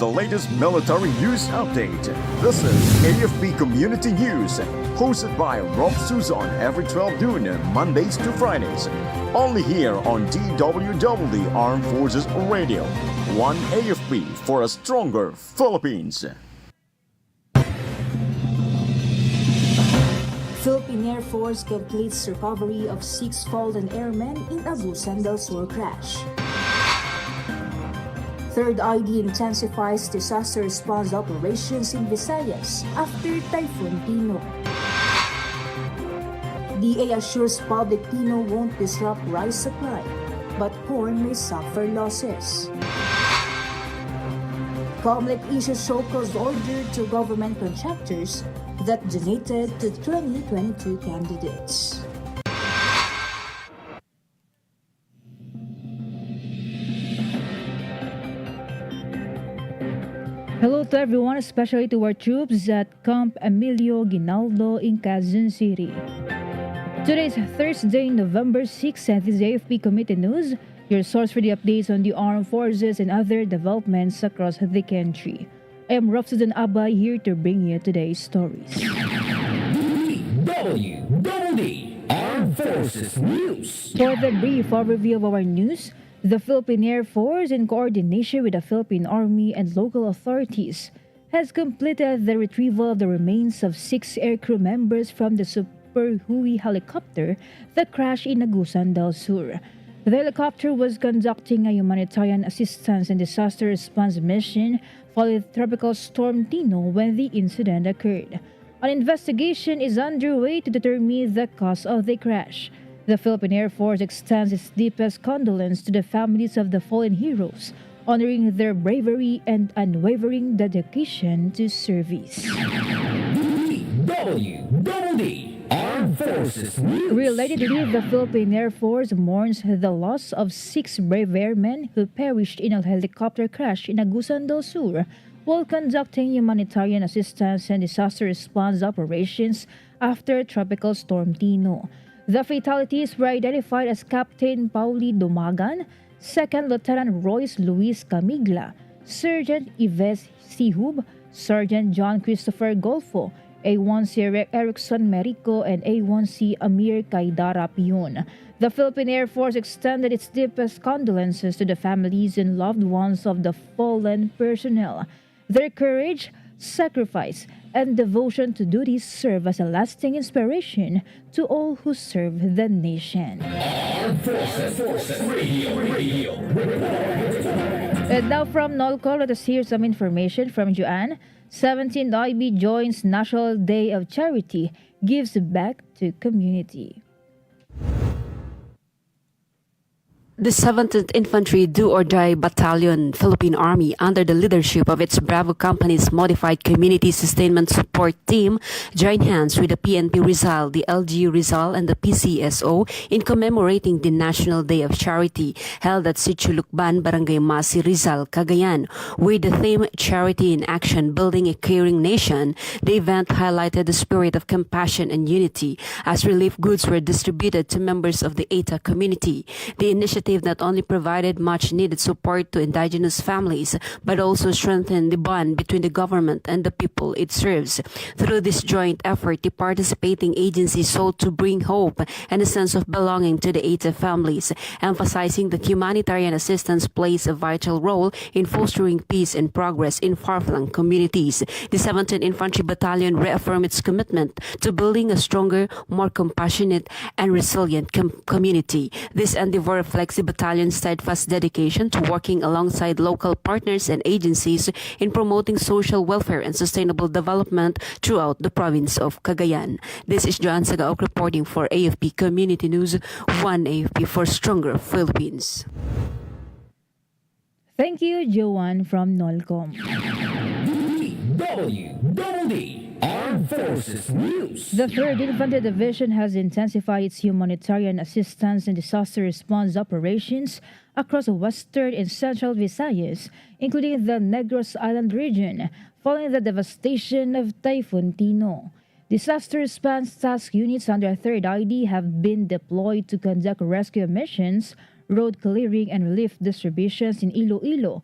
the latest military news update. This is AFP Community News, hosted by Rofh Suzon every 12 noon, Mondays to Fridays. Only here on DWDD Armed Forces Radio. One AFP for a stronger Philippines. Philippine Air Force completes recovery of 6 fallen airmen in Agusan del Sur crash. Third ID intensifies disaster response operations in Visayas after Typhoon Tino. DA assures public Tino won't disrupt rice supply, but corn may suffer losses. COMELEC issues so-called order to government contractors that donated to 2022 candidates. Hello to everyone, especially to our troops at Camp Emilio Ginaldo in Quezon City. Today is Thursday, November 6th, and this is AFP Committee News, your source for the updates on the armed forces and other developments across the country. I am Rofh Suzon-Abay, here to bring you today's stories. DWDD Armed Forces News. For the brief overview of our news, the Philippine Air Force, in coordination with the Philippine Army and local authorities, has completed the retrieval of the remains of 6 aircrew members from the Super Huey helicopter that crashed in Agusan del Sur. The helicopter was conducting a humanitarian assistance and disaster response mission following Tropical Storm Tino when the incident occurred. An investigation is underway to determine the cause of the crash. The Philippine Air Force extends its deepest condolence to the families of the fallen heroes, honoring their bravery and unwavering dedication to service. DWDD Armed Forces News. Relatedly, the Philippine Air Force mourns the loss of 6 brave airmen who perished in a helicopter crash in Agusan del Sur while conducting humanitarian assistance and disaster response operations after Tropical Storm Tino. The fatalities were identified as Captain Pauli Dumagan, Second Lieutenant Royce Luis Camigla, Sergeant Yves Sihub, Sergeant John Christopher Golfo, A1C Erickson Merico, and A1C Amir Kaidara Pion. The Philippine Air Force extended its deepest condolences to the families and loved ones of the fallen personnel. Their courage, sacrifice, and devotion to duty serve as a lasting inspiration to all who serve the nation. Armed Forces Radio. And now from NOLCO, let us hear some information from Joanne. 17th IB joins National Day of Charity, gives back to community. The 17th Infantry Do-or-Die Battalion, Philippine Army, under the leadership of its Bravo Company's Modified Community Sustainment Support Team, joined hands with the PNP Rizal, the LGU Rizal, and the PCSO in commemorating the National Day of Charity, held at Sitio Lukban, Barangay Masi, Rizal, Cagayan. With the theme Charity in Action, Building a Caring Nation, the event highlighted the spirit of compassion and unity as relief goods were distributed to members of the ETA community. The initiative not only provided much-needed support to indigenous families, but also strengthened the bond between the government and the people it serves. Through this joint effort, the participating agencies sought to bring hope and a sense of belonging to the ETA families, emphasizing that humanitarian assistance plays a vital role in fostering peace and progress in far-flung communities. The 17th Infantry Battalion reaffirmed its commitment to building a stronger, more compassionate, and resilient community. This endeavor reflects the battalion's steadfast dedication to working alongside local partners and agencies in promoting social welfare and sustainable development throughout the province of Cagayan. This is Joanne Sagaok reporting for AFP Community News, one AFP for stronger Philippines. Thank you, Joanne from NOLCOM. DWDD Armed Forces News. The 3rd Infantry Division has intensified its humanitarian assistance and disaster response operations across western and central Visayas, including the Negros Island region, following the devastation of Typhoon Tino. Disaster response task units under 3rd ID have been deployed to conduct rescue missions, road clearing, and relief distributions in Iloilo,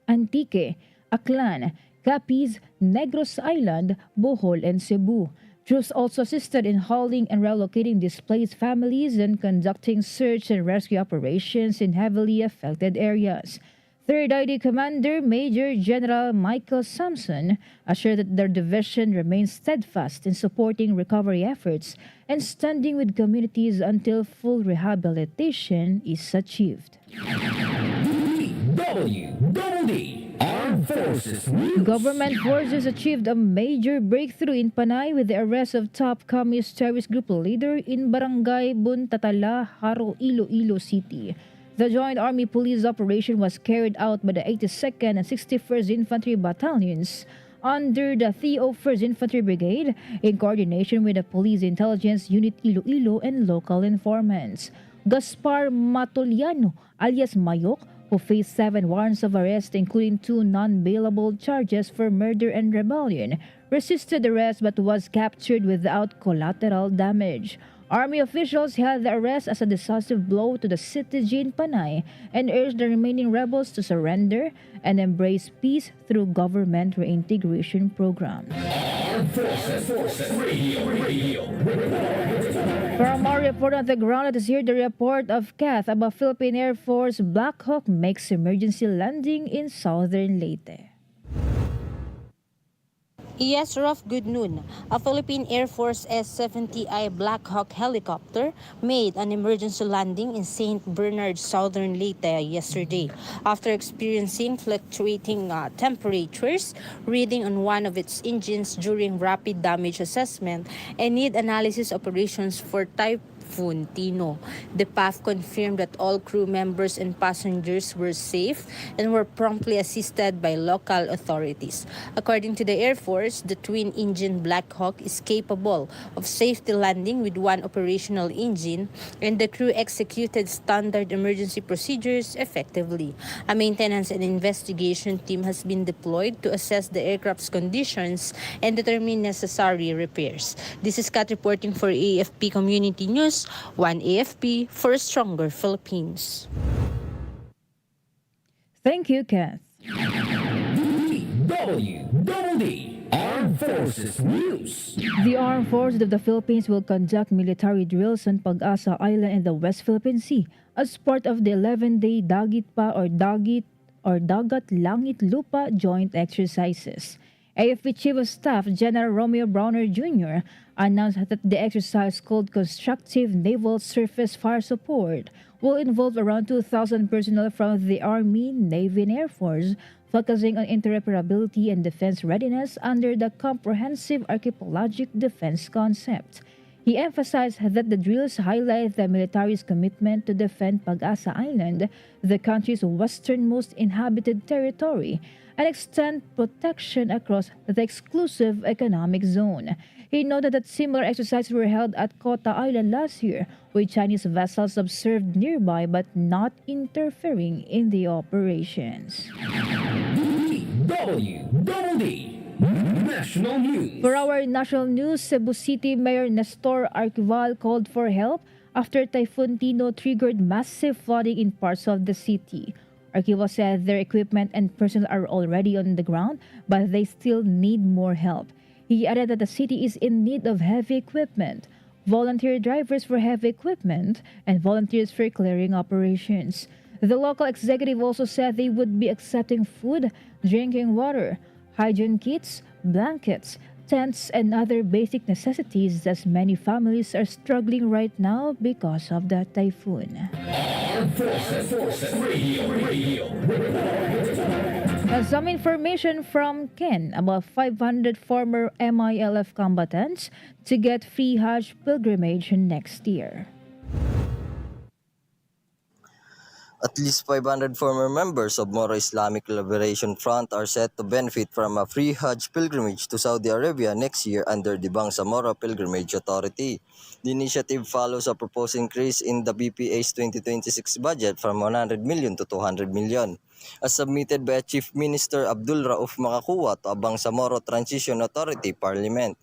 Antique, Aklan, Capiz, Negros Island, Bohol, and Cebu. Troops also assisted in hauling and relocating displaced families and conducting search and rescue operations in heavily affected areas. 3rd ID Commander Major General Michael Sampson assured that their division remains steadfast in supporting recovery efforts and standing with communities until full rehabilitation is achieved. DWDD Armed Forces News. Government forces achieved a major breakthrough in Panay with the arrest of top communist terrorist group leader in Barangay Buntatala, Haro, Iloilo City. The Joint Army Police operation was carried out by the 82nd and 61st Infantry Battalions under the 301st Infantry Brigade in coordination with the Police Intelligence Unit Iloilo and local informants. Gaspar Matoliano alias Mayok, who faced 7 warrants of arrest including 2 non-bailable charges for murder and rebellion, resisted arrest but was captured without collateral damage. Army officials hailed the arrest as a decisive blow to the city in Panay and urged the remaining rebels to surrender and embrace peace through government reintegration programs. Armed Forces Radio. For a more report on the ground, let us hear the report of Kath about Philippine Air Force Black Hawk makes emergency landing in southern Leyte. Yes, Rofh, good noon. A Philippine Air Force S-70I Black Hawk helicopter made an emergency landing in St. Bernard, southern Leyte yesterday after experiencing fluctuating temperatures, reading on one of its engines during rapid damage assessment, and need analysis operations for Typhoon Tino. The PAF confirmed that all crew members and passengers were safe and were promptly assisted by local authorities. According to the Air Force, the twin-engine Black Hawk is capable of safety landing with one operational engine, and the crew executed standard emergency procedures effectively. A maintenance and investigation team has been deployed to assess the aircraft's conditions and determine necessary repairs. This is Kat reporting for AFP Community News. One AFP for a stronger Philippines. Thank you, Kath. DWDD Armed Forces News. The Armed Forces of the Philippines will conduct military drills on Pag-asa Island in the West Philippine Sea as part of the 11-day Dagat Langit Lupa joint exercises. AFP Chief of Staff General Romeo Browner Jr. announced that the exercise, called Constructive Naval Surface Fire Support, will involve around 2,000 personnel from the Army, Navy, and Air Force, focusing on interoperability and defense readiness under the Comprehensive Archipelagic Defense concept. He emphasized that the drills highlight the military's commitment to defend Pag-asa Island, the country's westernmost inhabited territory, and extend protection across the exclusive economic zone. He noted that similar exercises were held at Kota Island last year, with Chinese vessels observed nearby but not interfering in the operations. DWDD National News. For our national news, Cebu City Mayor Nestor Arquival called for help after Typhoon Tino triggered massive flooding in parts of the city. Arquival said their equipment and personnel are already on the ground, but they still need more help. He added that the city is in need of heavy equipment, volunteer drivers for heavy equipment, and volunteers for clearing operations. The local executive also said they would be accepting food, drinking water, hygiene kits, blankets, tents, and other basic necessities as many families are struggling right now because of the typhoon. Armed Forces Radio. Some information from Ken about 500 former MILF combatants to get free Hajj pilgrimage next year. At least 500 former members of Moro Islamic Liberation Front are set to benefit from a free Hajj pilgrimage to Saudi Arabia next year under the Bangsamoro Pilgrimage Authority. The initiative follows a proposed increase in the BPA's 2026 budget from 100 million to 200 million. As submitted by Chief Minister Abdul Rofh Makakuwa to a Bangsamoro Transition Authority Parliament.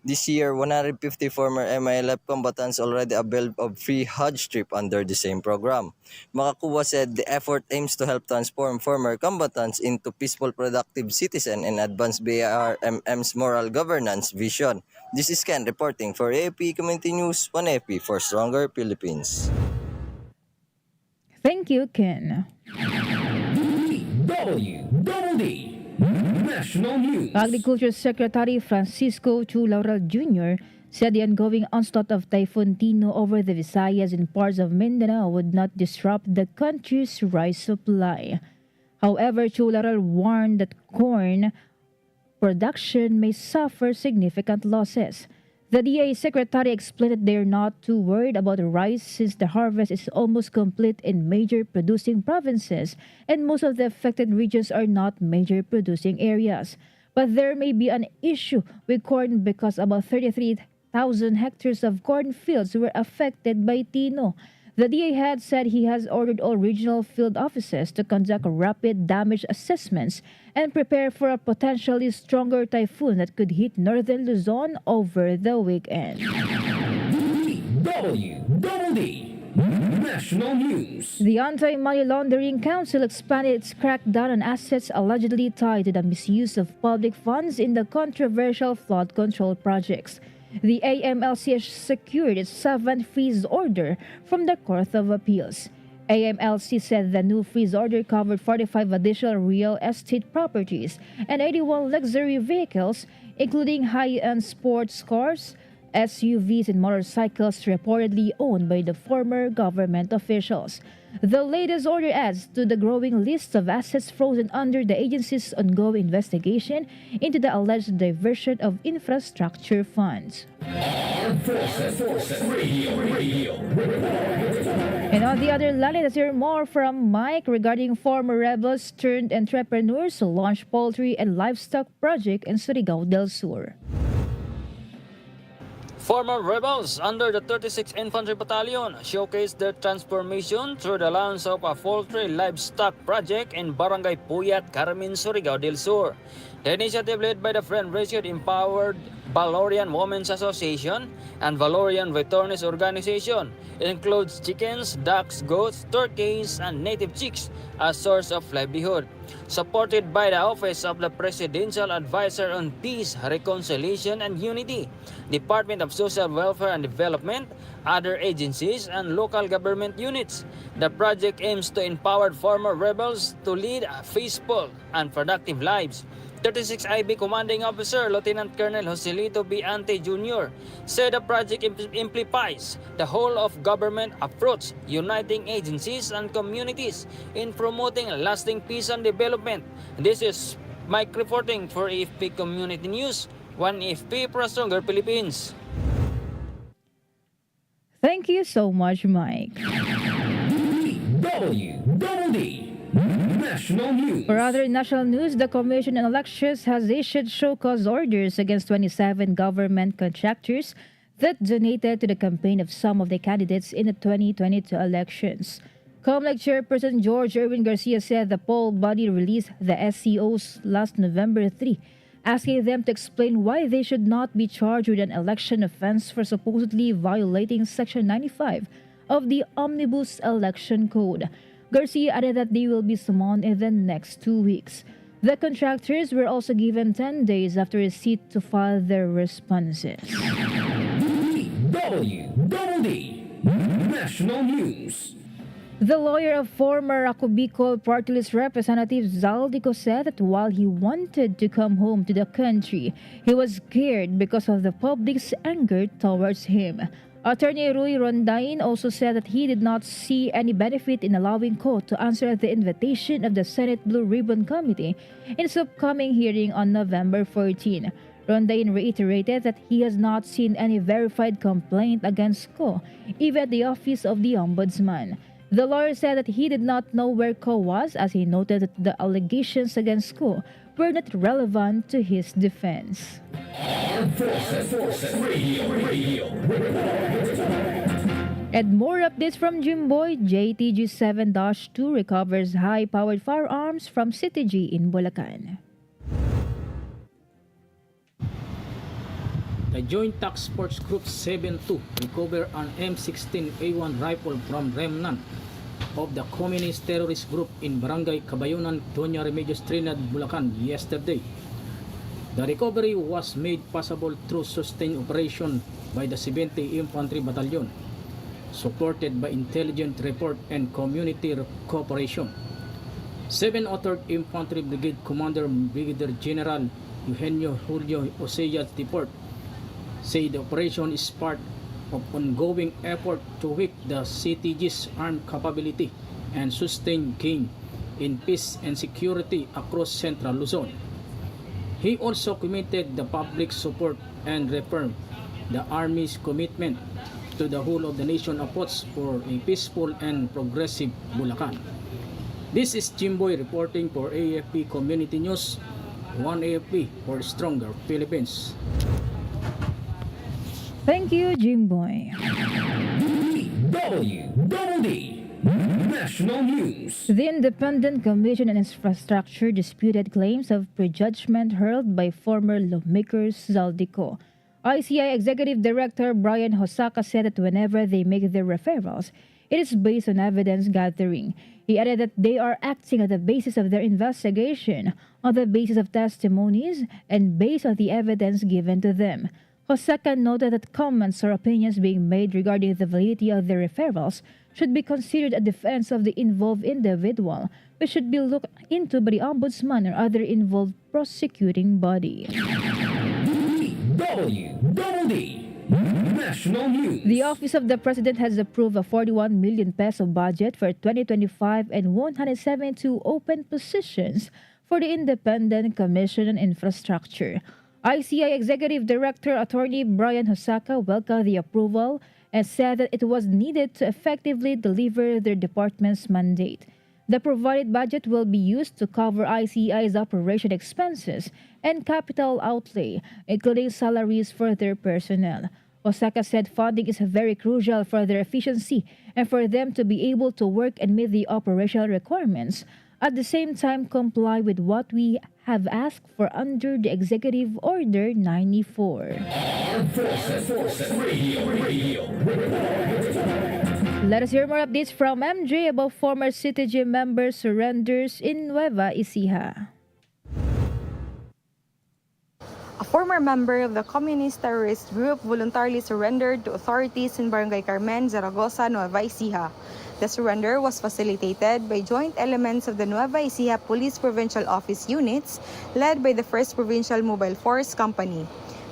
This year, 150 former MILF combatants already availed of free Hajj trip under the same program. Makakuwa said the effort aims to help transform former combatants into peaceful, productive citizens and advance BRMM's moral governance vision. This is Ken reporting for AFP Community News, 1AFP for Stronger Philippines. Thank you, Ken. DWDD National News. Agriculture Secretary Francisco Chu Laurel Jr. said the ongoing onslaught of Typhoon Tino over the Visayas and parts of Mindanao would not disrupt the country's rice supply. However, Chu Laurel warned that corn production may suffer significant losses. The DA Secretary explained that they are not too worried about rice since the harvest is almost complete in major producing provinces and most of the affected regions are not major producing areas. But there may be an issue with corn because about 33,000 hectares of corn fields were affected by Tino. The DA had said he has ordered all regional field offices to conduct rapid damage assessments and prepare for a potentially stronger typhoon that could hit northern Luzon over the weekend. DWDD National News. The Anti-Money Laundering Council expanded its crackdown on assets allegedly tied to the misuse of public funds in the controversial flood control projects. The AMLC has secured its 7th freeze order from the Court of Appeals. AMLC said the new freeze order covered 45 additional real estate properties and 81 luxury vehicles, including high-end sports cars, SUVs, and motorcycles reportedly owned by the former government officials. The latest order adds to the growing list of assets frozen under the agency's ongoing investigation into the alleged diversion of infrastructure funds. Armed Forces Radio. And on the other line, let's hear more from Mike regarding former rebels turned entrepreneurs who launched poultry and livestock project in Surigao del Sur. Former rebels under the 36th Infantry Battalion showcased their transformation through the launch of a poultry livestock project in Barangay Puyat, Carmen, Surigao del Sur. The initiative, led by the Friend-Raised Empowered Valorian Women's Association and Valorian Returnees Organization, includes chickens, ducks, goats, turkeys, and native chicks as source of livelihood. Supported by the Office of the Presidential Advisor on Peace, Reconciliation, and Unity, Department of Social Welfare and Development, other agencies, and local government units. The project aims to empower former rebels to lead peaceful and productive lives. 36 IB Commanding Officer Lieutenant Colonel Joselito B. Ante Jr. said the project amplifies the whole of government approach, uniting agencies and communities in promoting lasting peace and development. This is Mike reporting for AFP Community News, 1AFP for a Stronger Philippines. Thank you so much, Mike. DWDD National News. For other national news, the Commission on Elections has issued show-cause orders against 27 government contractors that donated to the campaign of some of the candidates in the 2022 elections. COMELEC Chairperson George Erwin Garcia said the poll body released the SCOs last November 3, asking them to explain why they should not be charged with an election offense for supposedly violating Section 95 of the Omnibus Election Code. Garcia added that they will be summoned in the next 2 weeks. The contractors were also given 10 days after receipt to file their responses. DWDD National News. The lawyer of former Ako Bicol Party List Representative Zaldico said that while he wanted to come home to the country, he was scared because of the public's anger towards him. Attorney Rui Rondain also said that he did not see any benefit in allowing Ko to answer the invitation of the Senate Blue Ribbon Committee in its upcoming hearing on November 14. Rondain reiterated that he has not seen any verified complaint against Ko, even at the office of the Ombudsman. The lawyer said that he did not know where Ko was, as he noted that the allegations against Ko were not relevant to his defense. Armed Forces Radio. And more updates from Jimboy. JTG 7-2 recovers high-powered firearms from CTG in Bulacan. The Joint Task Force Group 7-2 recovered an M16A1 rifle from remnant of the communist terrorist group in Barangay Cabayunan, Doña Remedios Trinidad, Bulacan yesterday. The recovery was made possible through sustained operation by the 70th Infantry Battalion, supported by intelligence report and community cooperation. 7th Infantry Brigade Commander Brigadier General Eugenio Julio Osea Deport said the operation is part of ongoing effort to weaken the CTG's armed capability and sustain gain in peace and security across Central Luzon. He also committed the public support and reaffirmed the Army's commitment to the whole of the nation efforts for a peaceful and progressive Bulacan. This is Jimboy reporting for AFP Community News, 1 AFP for Stronger Philippines. Thank you, Jimboy. DWDD National News. The Independent Commission on Infrastructure disputed claims of prejudgment hurled by former lawmakers Zaldico. ICI Executive Director Brian Hosaka said that whenever they make their referrals, it is based on evidence gathering. He added that they are acting on the basis of their investigation, on the basis of testimonies, and based on the evidence given to them. Hosaka noted that comments or opinions being made regarding the validity of the referrals should be considered a defense of the involved individual, which should be looked into by the Ombudsman or other involved prosecuting body. DWDD National News. The Office of the President has approved a 41 million peso budget for 2025 and 172 open positions for the Independent Commission on Infrastructure. ICI Executive Director Attorney Brian Hosaka welcomed the approval and said that it was needed to effectively deliver their department's mandate. The provided budget will be used to cover ICI's operation expenses and capital outlay, including salaries for their personnel. Osaka said funding is very crucial for their efficiency and for them to be able to work and meet the operational requirements. At the same time, comply with what we have asked for under the Executive Order 94. Armed Forces Radio. Let us hear more updates from MJ about former CTG member surrenders in Nueva Ecija. A former member of the communist terrorist group voluntarily surrendered to authorities in Barangay Carmen, Zaragoza, Nueva Ecija. The surrender was facilitated by joint elements of the Nueva Ecija Police Provincial Office units led by the 1st Provincial Mobile Force Company.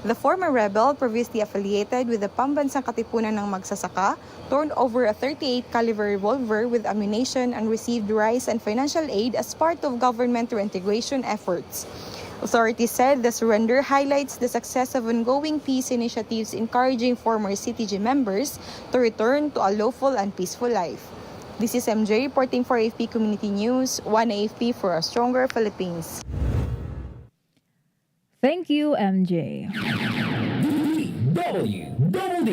The former rebel, previously affiliated with the Pambansang Katipunan ng Magsasaka, turned over a 38 caliber revolver with ammunition and received rice and financial aid as part of government reintegration efforts. Authorities said the surrender highlights the success of ongoing peace initiatives encouraging former CTG members to return to a lawful and peaceful life. This is MJ reporting for AFP Community News, 1 AFP for a Stronger Philippines. Thank you, MJ. DWDD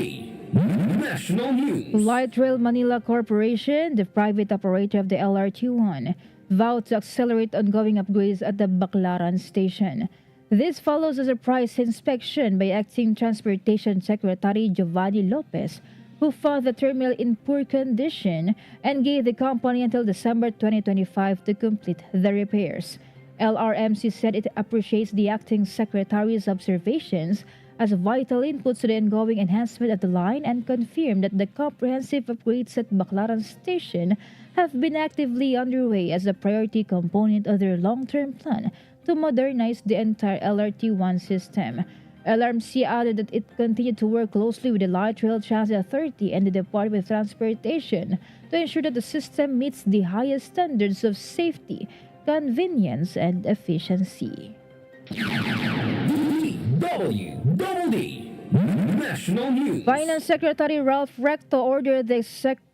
National News. Light Rail Manila Corporation, the private operator of the LRT-1, vowed to accelerate ongoing upgrades at the Baclaran station. This follows a surprise inspection by Acting Transportation Secretary Giovanni Lopez, who found the terminal in poor condition and gave the company until December 2025 to complete the repairs. LRMC said it appreciates the Acting Secretary's observations as vital inputs to the ongoing enhancement of the line and confirmed that the comprehensive upgrades at Baclaran Station have been actively underway as a priority component of their long-term plan to modernize the entire LRT-1 system. LRMC added that it continued to work closely with the Light Rail Transit Authority and the Department of Transportation to ensure that the system meets the highest standards of safety, convenience, and efficiency. DWDD National News. Finance Secretary Rofh ordered the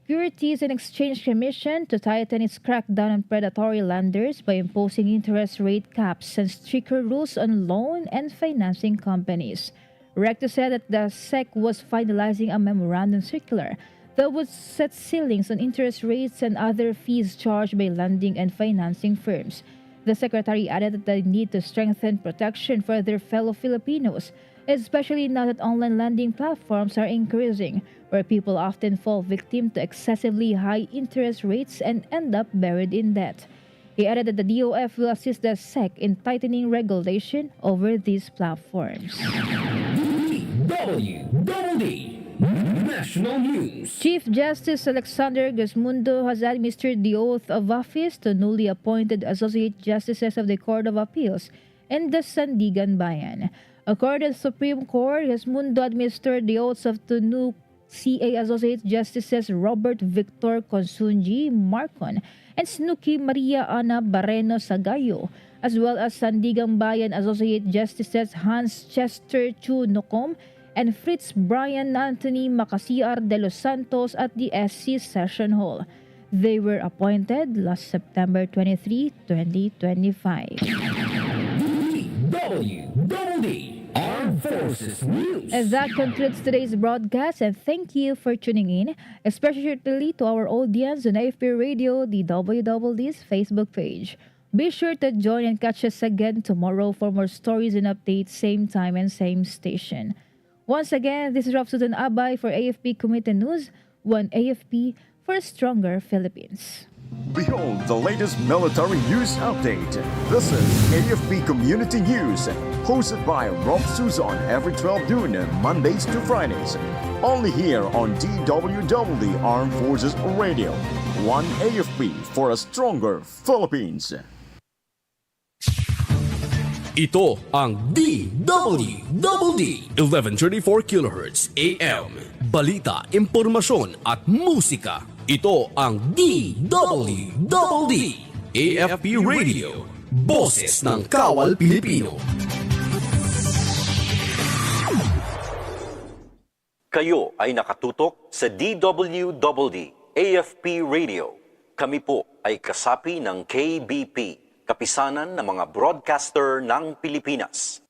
Securities and Exchange Commission to tighten its crackdown on predatory lenders by imposing interest rate caps and stricter rules on loan and financing companies. Recto said that the SEC was finalizing a memorandum circular that would set ceilings on interest rates and other fees charged by lending and financing firms. The secretary added that they need to strengthen protection for their fellow Filipinos, especially now that online lending platforms are increasing, where people often fall victim to excessively high interest rates and end up buried in debt. He added that the DOF will assist the SEC in tightening regulation over these platforms. DWDD National News. Chief Justice Alexander Gesmundo has administered the oath of office to newly appointed Associate Justices of the Court of Appeals and the Sandigan Bayan. According to the Supreme Court, Gesmundo administered the oaths of the new CA Associate Justices Robert Victor Consunji Marcon and Snooki Maria Ana Barreno Sagayo, as well as Sandigan Bayan Associate Justices Hans Chester Chu Nocom and Fritz Brian Anthony Macasiar de los Santos at the SC Session Hall. They were appointed last September 23, 2025. DWDD Armed Forces News. As that concludes today's broadcast, and thank you for tuning in, especially to our audience on AFP Radio, the DWDD's Facebook page. Be sure to join and catch us again tomorrow for more stories and updates, same time and same station. Once again, this is Rofh Suzon-Abay for AFP Community News, one AFP for a stronger Philippines. Behold the latest military news update. This is AFP Community News, hosted by Rofh Suzon every 12 noon, Mondays to Fridays. Only here on DWDD Armed Forces Radio. One AFP for a stronger Philippines. Ito ang DWDD 1134 kHz AM. Balita, impormasyon at musika. Ito ang DWDD AFP Radio. Boses ng Kawal Pilipino. Kayo ay nakatutok sa DWDD AFP Radio. Kami po ay kasapi ng KBP, Kapisanan ng mga Broadcaster ng Pilipinas.